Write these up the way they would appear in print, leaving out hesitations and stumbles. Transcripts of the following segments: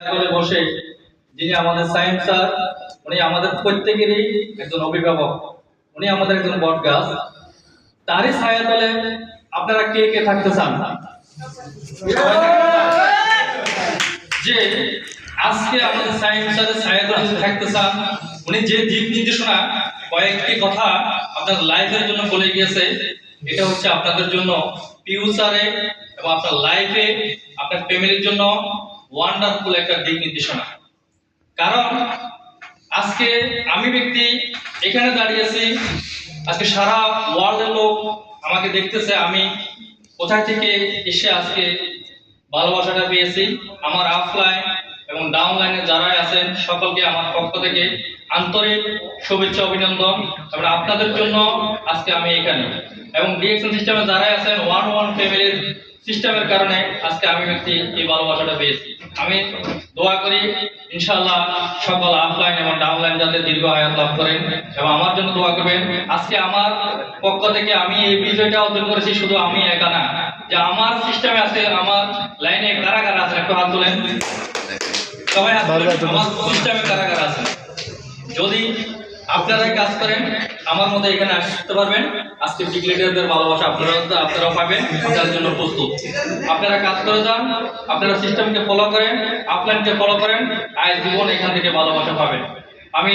করে বসে যিনি আমাদের সায়েন্স স্যার, উনি আমাদের প্রত্যেকেরই একজন অভিভাবক, উনি আমাদের একজন বট গাছ। তারই ছায়া তলে আপনারা কে কে থাকতে চান? যে আজকে আমাদের সায়েন্স স্যারের ছায়া তলে থাকতে চান, উনি যে দিক নির্দেশনা কয়েকটি কথা আপনার লাইফের জন্য বলে গিয়েছে, এটা হচ্ছে আপনাদের জন্য ফিউচারে এবং আপনার লাইফে আপনার ফ্যামিলির জন্য ওয়ান্ডারফুল একটা দিক নির্দেশনা। কারণ আজকে আমি ব্যক্তি এখানে দাঁড়িয়েছি, আজকে সারা ওয়ার্ল্ডের লোক আমাকে দেখতেছে আমি কোথায় থেকে এসে আজকে ভালোবাসাটা পেয়েছি। আমার আফলাইন এবং ডাউনলাইনে যারা আছেন সকলকে আমার পক্ষ থেকে আন্তরিক শুভেচ্ছা অভিনন্দন। এবং আপনাদের জন্য আজকে আমি এখানে, এবং ডিএক্সএন সিস্টেমে যারা আছেন ওয়ান ওয়ান ফ্যামিলির সিস্টেমের কারণে আজকে আমি ব্যক্তি এই ভালোবাসাটা পেয়েছি। আমি দোয়া করি ইনশাআল্লাহ সকল আফলাইন এবং ডাউনলাইন যাতে দীর্ঘ হায়াত লাভ করেন, এবং আমার জন্য দোয়া করবেন। আজকে আমার পক্ষ থেকে আমি এই বিজয়টা অর্জন করেছি, শুধু আমি একা না, যে আমার সিস্টেমে আছে, আমার লাইনে কারা কারা আছে একটু হাত তোলেন, সবাই হাত তোলেন। আমার সিস্টেমে কারা কারা আছে? যদি আপনারাই কাজ করেন আমার মধ্যে এখানে আসতে পারবেন। আজকে বিগ লিডারদের ভালোবাসা আপনারাও পাবেন, তার জন্য প্রস্তুত। আপনারা কাজ করে যান, আপনারা সিস্টেমকে ফলো করেন, আপলাইনকে ফলো করেন, আর জীবন এখান থেকে ভালোবাসা পাবেন। আমি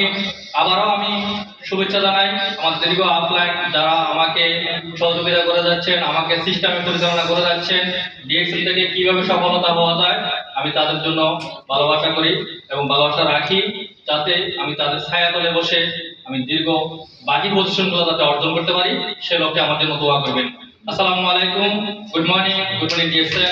আবারও শুভেচ্ছা জানাই আমার দীর্ঘ আপলাইন যারা আমাকে সহযোগিতা করে যাচ্ছেন, আমাকে সিস্টেমে পরিচালনা করে যাচ্ছেন, ডিএক্সএল থেকে কিভাবে সফলতা পাওয়া যায় আমি তাদের জন্য ভালোবাসা করি এবং ভালোবাসা রাখি, যাতে আমি তাদের ছায়া তলে বসে আমি দীর্ঘ বাকি পজিশনগুলো যাতে অর্জন করতে পারি, সে লক্ষ্যে আমার জন্য দোয়া করবেন। আসসালামু আলাইকুম, গুড মর্নিং ডিএক্সএল।